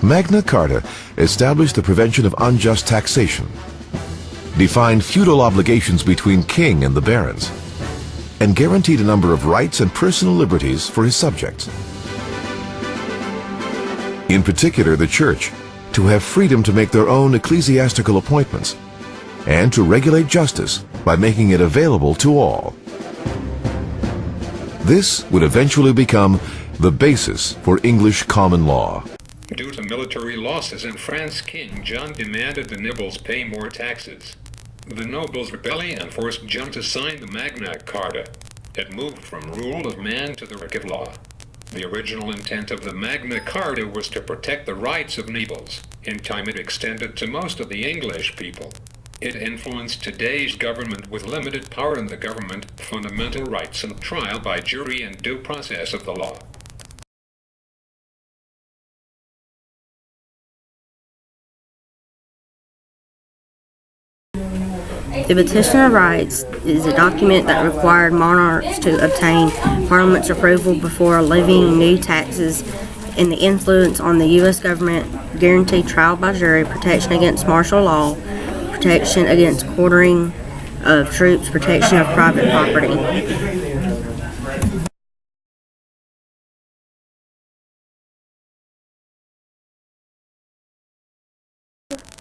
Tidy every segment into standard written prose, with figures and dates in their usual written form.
Magna Carta established the prevention of unjust taxation, defined feudal obligations between king and the barons, and guaranteed a number of rights and personal liberties for his subjects. In particular, the Church, to have freedom to make their own ecclesiastical appointments, and to regulate justice by making it available to all. This would eventually become the basis for English common law. Due to military losses in France, King John demanded the nobles pay more taxes. The nobles' rebellion forced John to sign the Magna Carta. It moved from rule of man to the work of law. The original intent of the Magna Carta was to protect the rights of nobles. In time it extended to most of the English people. It influenced today's government with limited power in the government, fundamental rights and trial by jury and due process of the law. The Petition of Rights is a document that required monarchs to obtain Parliament's approval before levying new taxes, and the influence on the U.S. government guaranteed trial by jury, protection against martial law, protection against quartering of troops, protection of private property.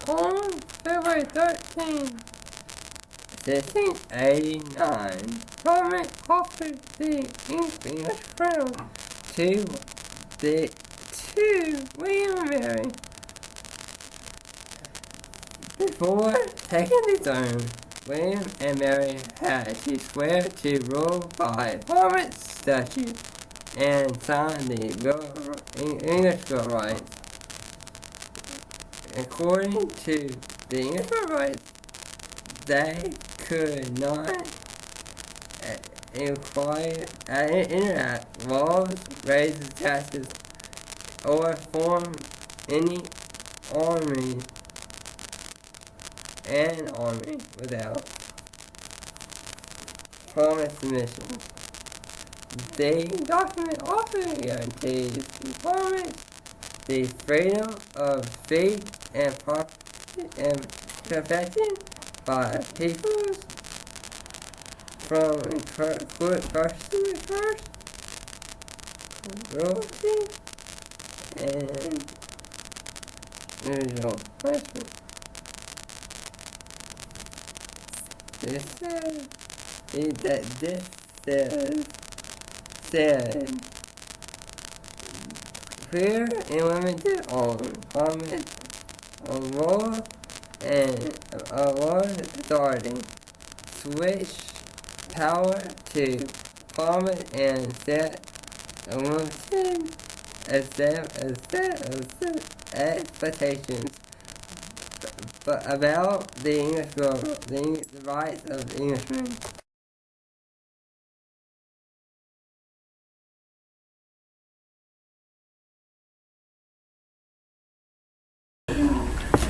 On February 13, 1689, Parliament offered the English crown to William and Mary. Before taking the throne, William and Mary had to swear to rule by Parliament statute and sign the English Bill of Rights. According to the English Bill of Rights, they could not enact laws, raise taxes, or form any army without Parliament submission. The document also guarantees to Parliament the freedom of speech and property and profession by peoples from cruelty and individual punishment. This said clear and limited on Parliament of law and law authority, switch power to Parliament and set a limited expectations but about the English law, the rights of Englishmen.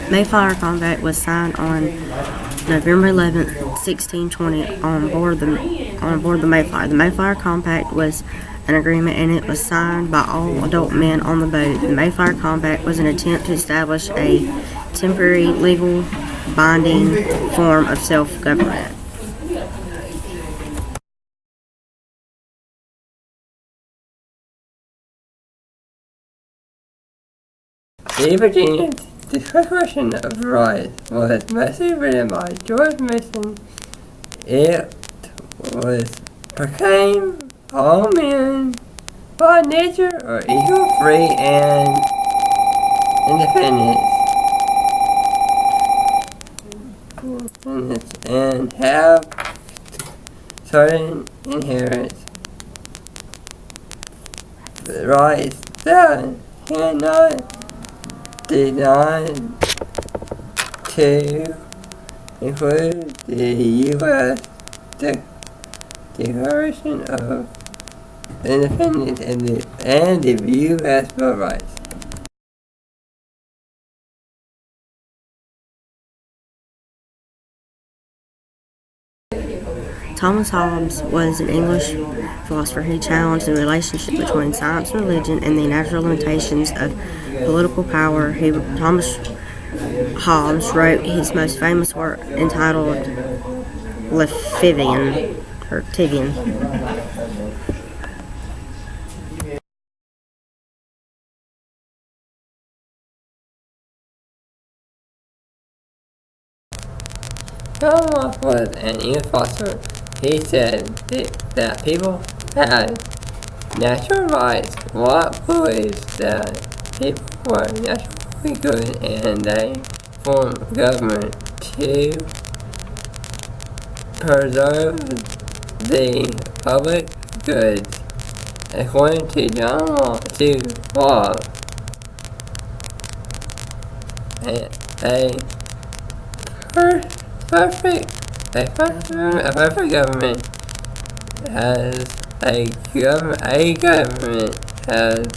Mayflower Compact was signed on November 11, 1620, on board the Mayflower. The Mayflower Compact was an agreement, and it was signed by all adult men on the boat. The Mayflower Compact was an attempt to establish a temporary, legal, binding form of self-government. The Virginia Declaration of Rights was mostly written by George Mason. It was proclaimed all men by nature are equal, free, and independent, and have certain inherent rights that cannot denied to include the U.S. Declaration of Independence and the U.S. Bill of Rights. Thomas Hobbes was an English philosopher who challenged the relationship between science and religion and the natural limitations of political power. Thomas Hobbes wrote his most famous work entitled Tivian. John Locke was an enforcer. He said that people had natural rights. Locke believes that people were naturally good and they formed government to preserve the public goods. According to John Locke, a perfect government has a government has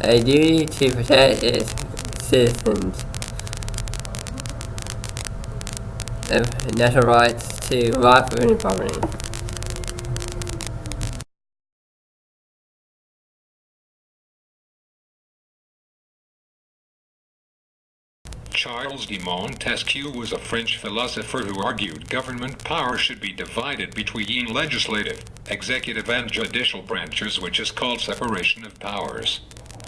a duty to protect its citizens of natural rights to life, liberty, and property. Charles de Montesquieu was a French philosopher who argued government power should be divided between legislative, executive and judicial branches, which is called separation of powers.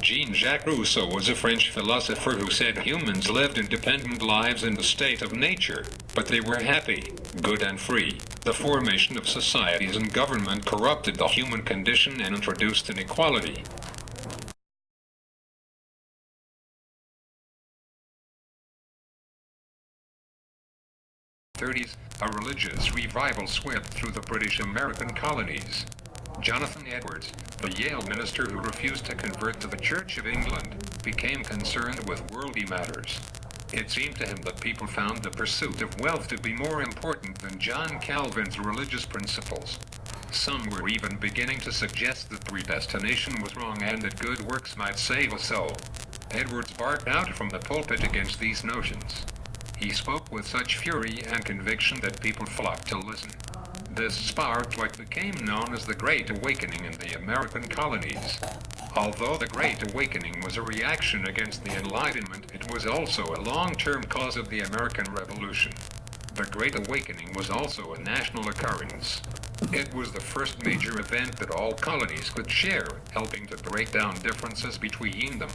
Jean-Jacques Rousseau was a French philosopher who said humans lived independent lives in the state of nature, but they were happy, good and free. The formation of societies and government corrupted the human condition and introduced inequality. '30s, a religious revival swept through the British American colonies. Jonathan Edwards, the Yale minister who refused to convert to the Church of England, became concerned with worldly matters. It seemed to him that people found the pursuit of wealth to be more important than John Calvin's religious principles. Some were even beginning to suggest that predestination was wrong and that good works might save a soul. Edwards barked out from the pulpit against these notions. He spoke with such fury and conviction that people flocked to listen. This sparked what became known as the Great Awakening in the American colonies. Although the Great Awakening was a reaction against the Enlightenment, it was also a long-term cause of the American Revolution. The Great Awakening was also a national occurrence. It was the first major event that all colonies could share, helping to break down differences between them.